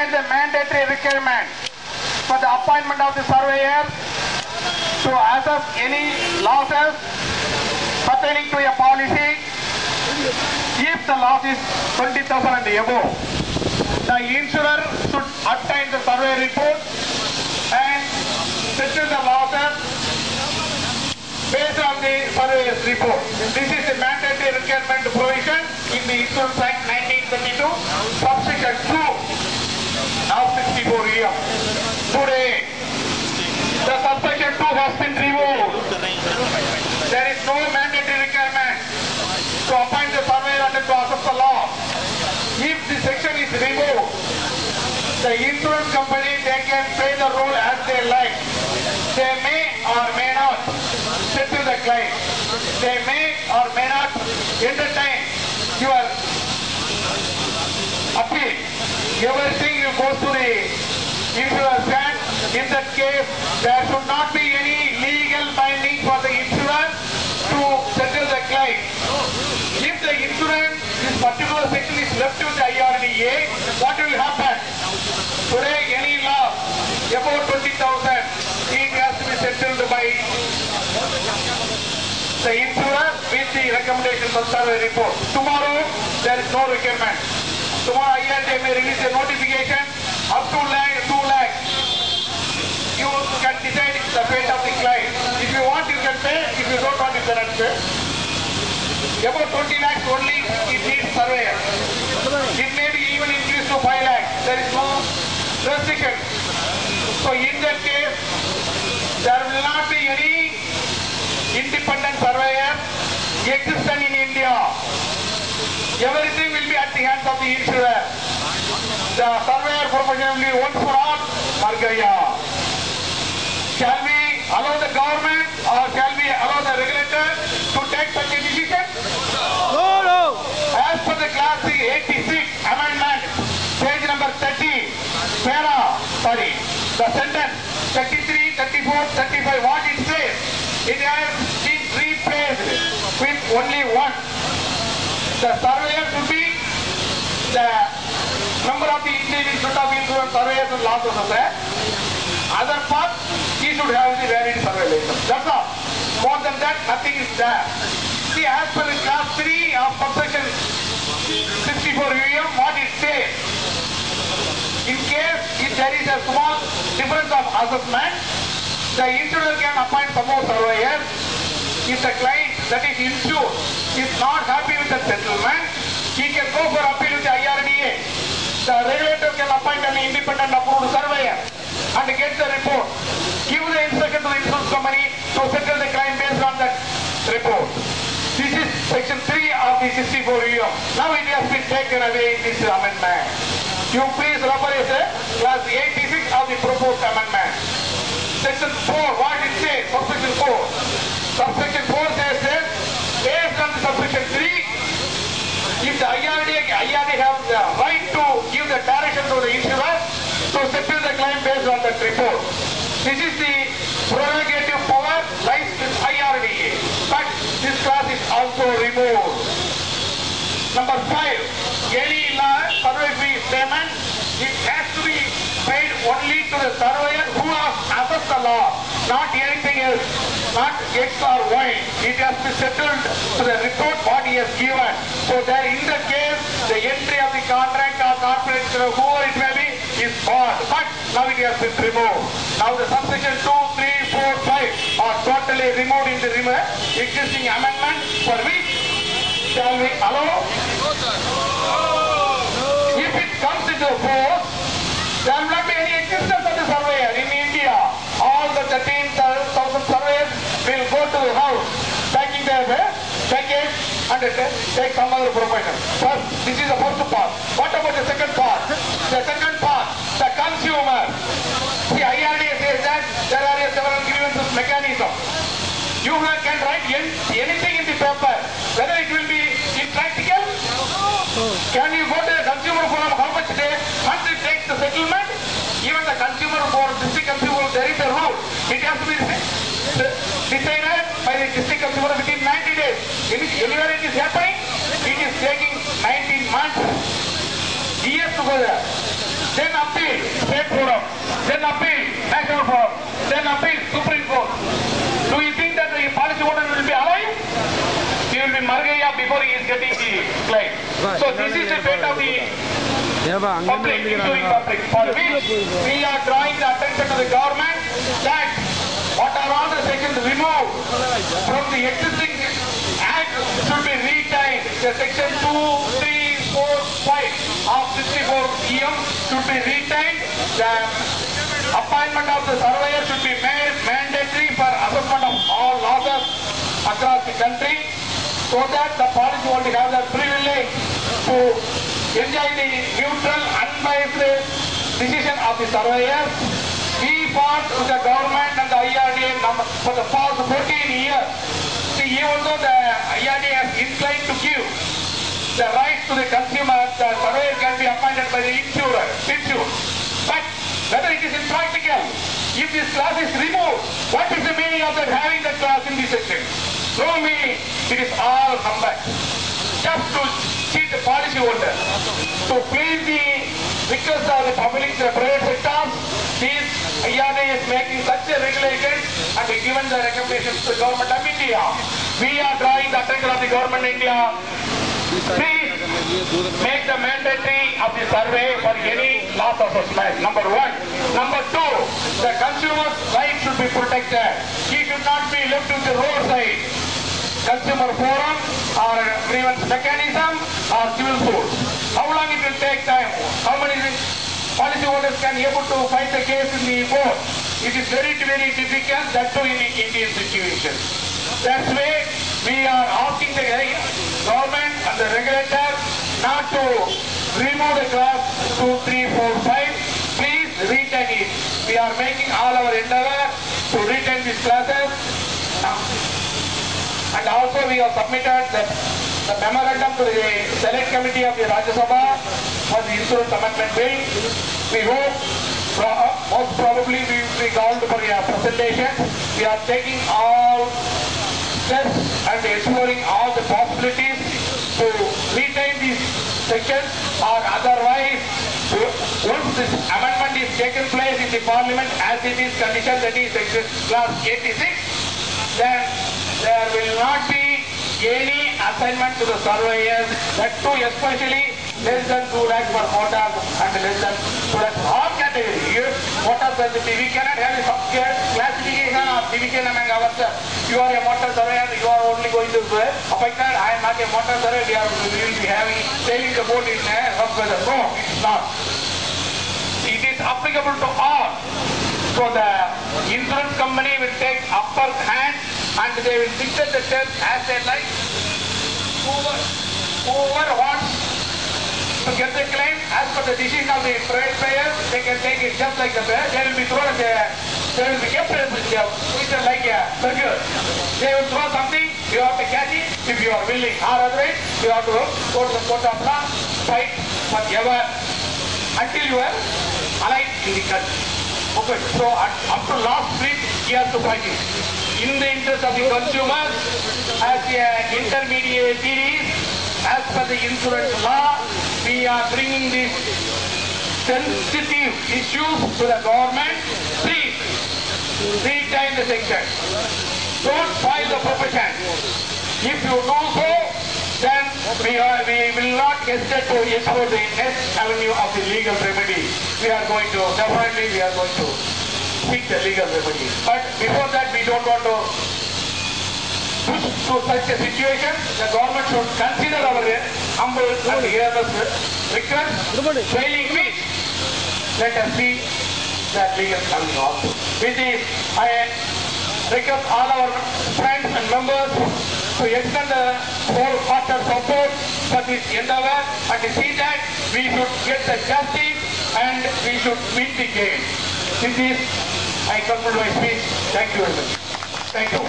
The mandatory requirement for the appointment of the surveyor to assess any losses pertaining to a policy if the loss is 20,000 and above. The insurer should obtain the survey report and settle the losses based on the surveyor's report. This is the mandatory requirement provision in the Insurance Act 1932, subsection 2. Now 64 years. Today, the subsection 2 has been removed. There is no mandatory requirement to appoint the surveyor and to assess the law. If the section is removed, the insurance company, they can play the role as they like. They may or may not settle the claim. They may or may not entertain your appeal. Everything goes to the insurer's hand. In that case, there should not be any legal binding for the insurer to settle the claim. If the insurance, this particular section is left to the IRDA, what will happen? Today, any loss above 20,000, it has to be settled by the insurer with the recommendation of survey report. Tomorrow, there is no requirement. Tomorrow IISLA may release a notification up to 2 lakhs. You can decide the fate of the client. If you want, you can pay. If you don't want, you cannot pay. About 20 lakhs only, it needs surveyor. It may be even increased to 5 lakhs. There is no restriction. So in that case, there will not be any independent surveyor existent in India. Everything will be at the hands of the insurer. The surveyor profession will be once for all, Margaya. Shall we allow the government or shall we allow the regulator to take such a decision? No. As per the Class 86 amendment, page number 30, the sentence 33, 34, 35, what it says, it has been replaced with only one. The surveyor should be the member of the Indian Institute of Insurance Surveyors and Law Assessors. Other part, he should have the valid survey license. That's all. More than that, nothing is there. See, as per the class 3 of subsection 64 UM, what it says, in case if there is a small difference of assessment, the insurer can appoint some more surveyors. If the client that is insured is not happy with the settlement, he can go for appeal with the IRDA. The regulator can appoint an independent approved surveyor and get the report. Give the instruction to the insurance company to settle the claim based on that report. This is section 3 of the 64 UM. Now it has been taken away in this amendment. You please refer to class 86 of the proposed amendment. Section 4, what it says, subsection 4. Subsection 4 says that based on the subsection 3, if the IRDA has the right to give the direction to the insurer to settle the claim based on that report. This is the prerogative power lies with IRDA, but this class is also removed. Number 5, any survey fee payment, it has to be paid only to the surveyor who has assessed the law, not anything else, not X or Y. It has to be settled to the report what he has given. So there in that case, the entry of the contract or confidential, whoever it may be, is barred. But now it has been removed. Now the subsection 2, 3, 4, 5 are totally removed in the existing amendment, for which shall we allow? If it comes into force, there will not be any existence of the surveyor in India. All the 13,000 surveyors will go to the house, packing their package and take some other profession. First, this is the first part. What about the second part? The second part, the consumer. The IRDA says that there are several grievances mechanisms. You can write anything in the paper, whether it will be impractical. Can you go to the consumer forum, how much day once it takes the settlement? Even the consumer board, district consumer, there is a rule. It has to be decided by the district consumer within 90 days. Anywhere it is happening, it is taking 19 months, years to go there. then appeal, state forum, then appeal, national forum, then appeal, Supreme Court. Do you think that the policy holder will be alive? He will be Margaya before he is getting the claim. So this is the fate of the public, including public, for which we are drawing the attention to the government that what are all the sections removed from the existing act should be retained. The section 2, 3, 4, 5 of 64 EM should be retained. The appointment of the surveyor should be made mandatory for assessment of all losses across the country, so that the policyholder have the privilege to enjoy the neutral, unbiased decision of the surveyors. We fought with the government and the IIRDA for the past 14 years. See, even though the IIRDA has inclined to give the right to the consumer, the surveyor can be appointed by the insurer. But whether it is impractical, if this clause is removed, what is the meaning of that having that clause in this section? No meaning. It is all humbug. Just to cheat the policyholder, to please the request of the public, the private sector, this IIRDA is making such a regulation and given the recommendations to the government of India. We are drawing the attention of the government of India. Please make the mandatory of the survey for any loss assessment. Number one. Number two, the consumer's rights should be protected. He should not be left to the roadside. Consumer forum or grievance mechanism or civil suits. How long it will take time? How many policyholders can be able to fight the case in the court? It is very, very difficult, that too in the Indian situation. That's why we are asking the government and the regulator not to remove the clause 2, 3, 4, 5. Please retain it. We are making all our endeavor to retain these clauses. And also we have submitted the memorandum to the Select Committee of the Rajya Sabha for the Insurance Amendment Bill. We hope, most probably we will be called for a presentation. We are taking all steps and exploring all the possibilities to retain these sections, or otherwise, once this amendment is taken place in the Parliament as it is conditioned, that is section clause 86, then there will not be any assignment to the surveyors, that too especially less than 2 lakhs for motors and less than 2 lakhs for all categories. Here, motors sensitive, we cannot have a classification or division among ourselves. You are a motor surveyor, you are only going to say, affected, I am not a motor surveyor, we will be having, sailing the boat in rough weather. No, it is not. It is applicable to all. So the insurance company will take upper hand and they will dictate the terms as they like. Whoever wants to get the claim as per the decision of the private payer, they can take it just like the payer. They will be thrown they will be kept like a circular. They will throw something, you have to catch it if you are willing, or otherwise you have to go to the court of law, fight forever until you are alive in the country. Okay, so up to last week he has to fight it. In the interest of the consumer, as an intermediary, as per the insurance law, we are bringing these sensitive issues to the government. Please retain the section. Don't spoil the profession. If you do so, then we will not hesitate to explore the next avenue of the legal remedy. We are going to seek the legal remedy. But before that, we don't want to push to such a situation. The government should consider our humble and earnest request. Failing which, let us see that legal avenue also. With this, I request all our friends and members to extend the wholehearted support for this endeavor and see that we should get the justice and we should win the game. With this, I conclude my speech. Thank you very much. Thank you.